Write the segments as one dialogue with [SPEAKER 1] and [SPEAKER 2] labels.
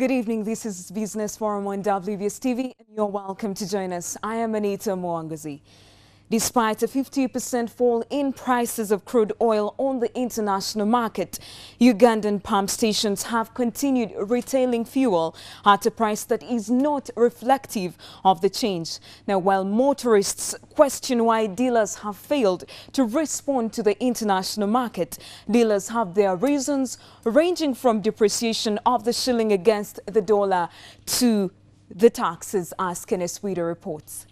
[SPEAKER 1] Good evening. This is Business Forum on WBS TV, and you're welcome to join us. I am Anita Mwangazi. Despite a 50% fall in prices of crude oil on the international market, Ugandan pump stations have continued retailing fuel at a price that is not reflective of the change. Now, while motorists question why dealers have failed to respond to the international market, dealers have their reasons, ranging from depreciation of the shilling against the dollar to the taxes, as Kenneth Wida reports.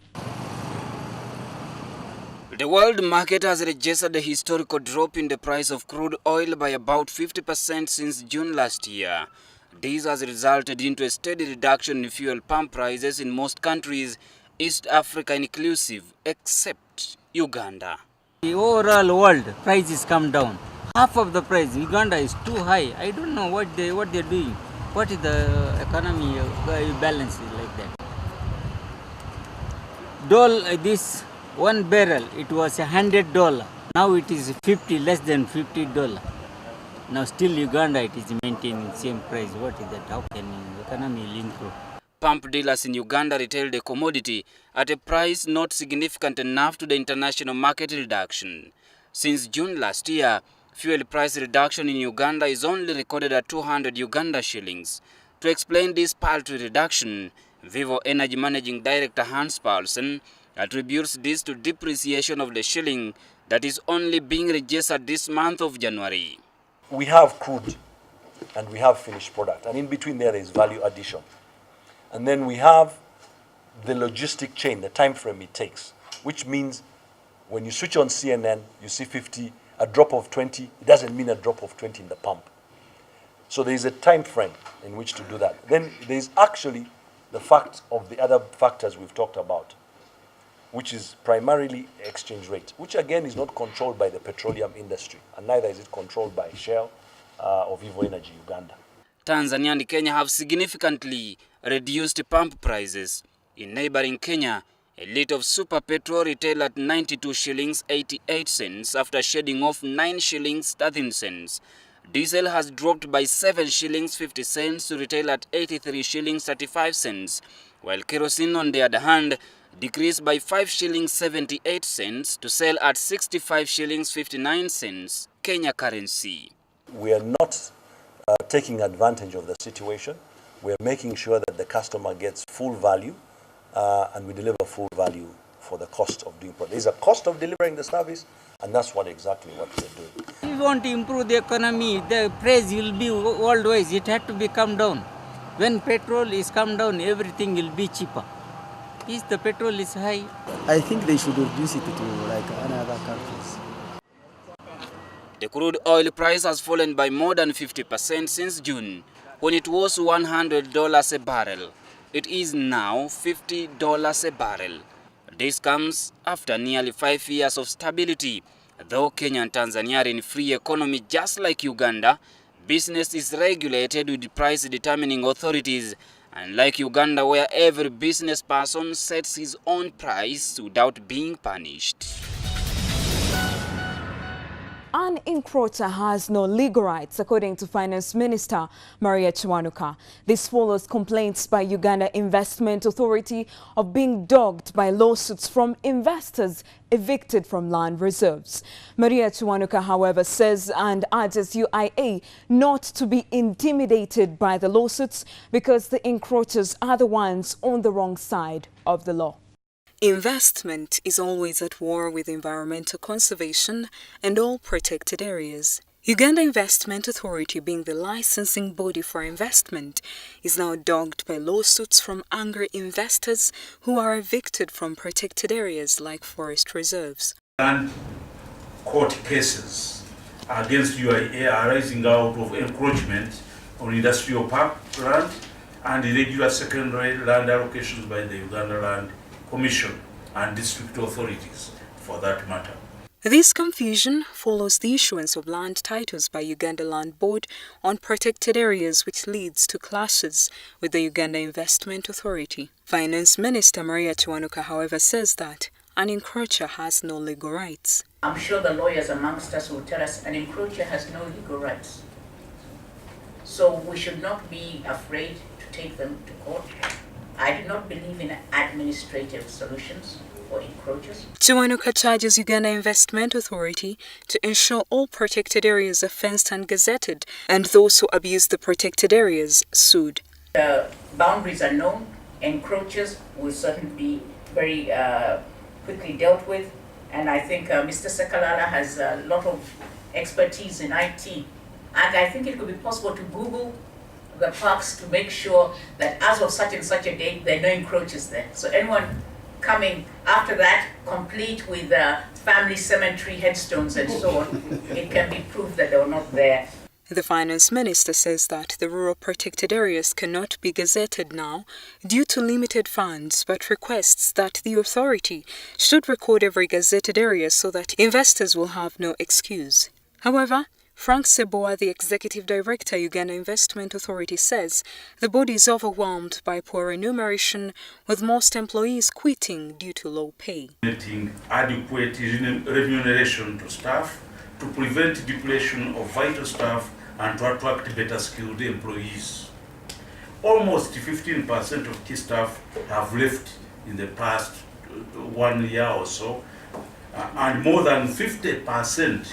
[SPEAKER 2] The world market has registered a historical drop in the price of crude oil by about 50% since June last year. This has resulted into a steady reduction in fuel pump prices in most countries, East Africa inclusive, except Uganda.
[SPEAKER 3] The overall world prices come down. Half of the price. Uganda is too high. I don't know what they're doing. What is the economy balance like that? This one barrel, it was $100. Now it is less than $50. Now still Uganda, it is maintaining same price. What is that? How can the economy improve?
[SPEAKER 2] Pump dealers in Uganda retail the commodity at a price not significant enough to the international market reduction. Since June last year, fuel price reduction in Uganda is only recorded at 200 Uganda shillings. To explain this paltry reduction, Vivo Energy Managing Director Hans Paulsen attributes this to depreciation of the shilling that is only being registered this month of January.
[SPEAKER 4] We have crude and we have finished product, and in between there is value addition. And then we have the logistic chain, the time frame it takes, which means when you switch on CNN, you see 50, a drop of 20, it doesn't mean a drop of 20 in the pump. So there is a time frame in which to do that. Then there is actually the fact of the other factors we've talked about, which is primarily exchange rate, which again is not controlled by the petroleum industry, and neither is it controlled by Shell or Vivo Energy Uganda.
[SPEAKER 2] Tanzania and Kenya have significantly reduced pump prices. In neighboring Kenya, a litre of super petrol retail at 92 shillings 88 cents after shedding off 9 shillings 13 cents. Diesel has dropped by 7 shillings 50 cents to retail at 83 shillings 35 cents, while kerosene, on the other hand, decreased by 5 shillings 78 cents to sell at 65 shillings 59 cents Kenya currency.
[SPEAKER 4] We are not taking advantage of the situation. We are making sure that the customer gets full value and we deliver full value for the cost of doing product. There's a cost of delivering the service, and that's exactly what we're doing.
[SPEAKER 3] If we want to improve the economy, the price will be worldwide. It had to be come down. When petrol is come down, everything will be cheaper. If the petrol is high,
[SPEAKER 5] I think they should reduce it to like other countries.
[SPEAKER 2] The crude oil price has fallen by more than 50% since June, when it was $100 a barrel. It is now $50 a barrel. This comes after nearly 5 years of stability. Though Kenya and Tanzania are in free economy just like Uganda, business is regulated with price determining authorities, unlike Uganda, where every business person sets his own price without being punished.
[SPEAKER 1] An encroacher has no legal rights, according to Finance Minister Maria Kiwanuka. This follows complaints by Uganda Investment Authority of being dogged by lawsuits from investors evicted from land reserves. Maria Kiwanuka, however, says and urges UIA not to be intimidated by the lawsuits because the encroachers are the ones on the wrong side of the law.
[SPEAKER 6] Investment is always at war with environmental conservation and all protected areas. Uganda Investment Authority, being the licensing body for investment, is now dogged by lawsuits from angry investors who are evicted from protected areas like forest reserves.
[SPEAKER 7] And court cases against UIA arising out of encroachment on industrial park land and irregular secondary land allocations by the Uganda Land Commission and district authorities, for that matter.
[SPEAKER 6] This confusion follows the issuance of land titles by Uganda Land Board on protected areas, which leads to clashes with the Uganda Investment Authority. Finance Minister Maria Kiwanuka, however, says that an encroacher has no legal rights.
[SPEAKER 8] I'm sure the lawyers amongst us will tell us an encroacher has no legal rights. So we should not be afraid to take them to court. I do not believe in administrative solutions for encroachers.
[SPEAKER 6] Kiwanuka charges Uganda Investment Authority to ensure all protected areas are fenced and gazetted, and those who abuse the protected areas sued.
[SPEAKER 8] The boundaries are known. Encroachers will certainly be very quickly dealt with, and I think Mr. Sekalala has a lot of expertise in IT, and I think it could be possible to Google the parks to make sure that as of such and such a date, there are no encroachers there. So anyone coming after that, complete with family cemetery headstones and so on, it can be proved that they were not there.
[SPEAKER 6] The Finance Minister says that the rural protected areas cannot be gazetted now due to limited funds, but requests that the authority should record every gazetted area so that investors will have no excuse. However, Frank Seboa, the Executive Director, Uganda Investment Authority, says the body is overwhelmed by poor remuneration, with most employees quitting due to low pay.
[SPEAKER 7] Adequate remuneration to staff to prevent depletion of vital staff and to attract better skilled employees. Almost 15% of key staff have left in the past 1 year or so, and more than 50%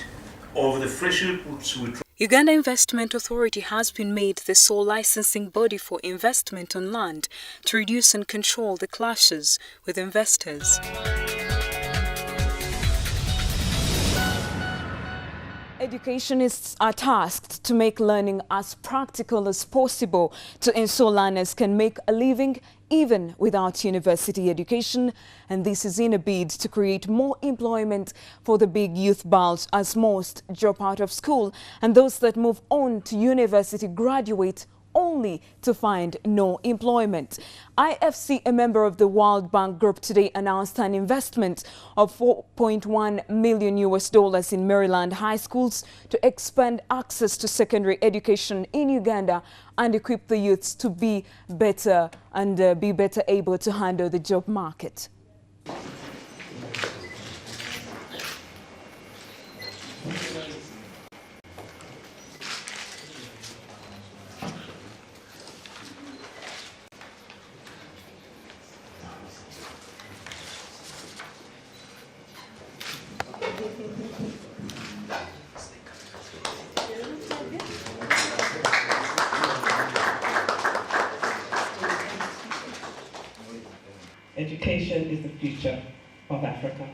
[SPEAKER 7] of the fresh recruits we
[SPEAKER 6] Uganda Investment Authority has been made the sole licensing body for investment on land to reduce and control the clashes with investors.
[SPEAKER 1] Educationists are tasked to make learning as practical as possible to ensure learners can make a living even without university education, and this is in a bid to create more employment for the big youth bulge, as most drop out of school and those that move on to university graduate only to find no employment. IFC, a member of the World Bank Group, today announced an investment of $4.1 million in Maryland high schools to expand access to secondary education in Uganda and equip the youths to be better able to handle the job market.
[SPEAKER 9] Education is the future of Africa.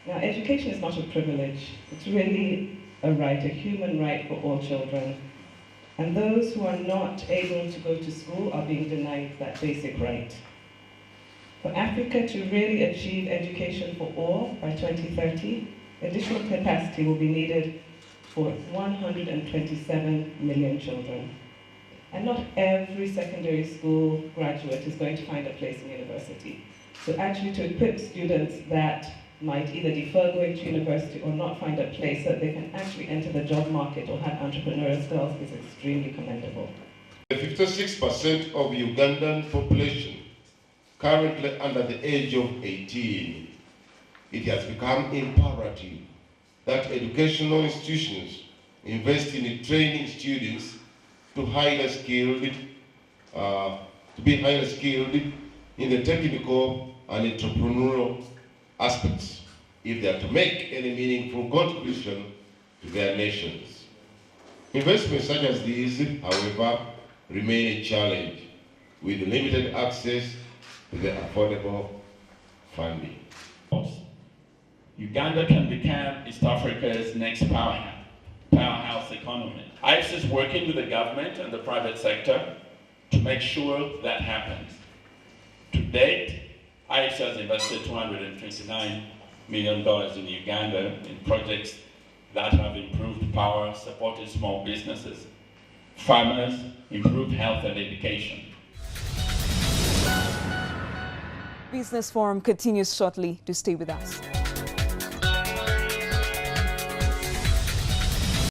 [SPEAKER 9] Now, education is not a privilege. It's really a right, a human right for all children. And those who are not able to go to school are being denied that basic right. For Africa to really achieve education for all by 2030, additional capacity will be needed for 127 million children. And not every secondary school graduate is going to find a place in university. So actually to equip students that might either defer going to university or not find a place so that they can actually enter the job market or have entrepreneurial skills is extremely commendable.
[SPEAKER 10] 56% of Ugandan population currently under the age of 18, it has become imperative that educational institutions invest in training students to be highly skilled in the technical and entrepreneurial aspects if they are to make any meaningful contribution to their nations. Investments such as these, however, remain a challenge with limited access to the affordable funding.
[SPEAKER 11] Uganda can become East Africa's next powerhouse economy. IFC is working with the government and the private sector to make sure that happens. To date, IFC has invested $229 million in Uganda in projects that have improved power, supported small businesses, farmers, improved health and education.
[SPEAKER 1] Business Forum continues shortly. Do stay with us.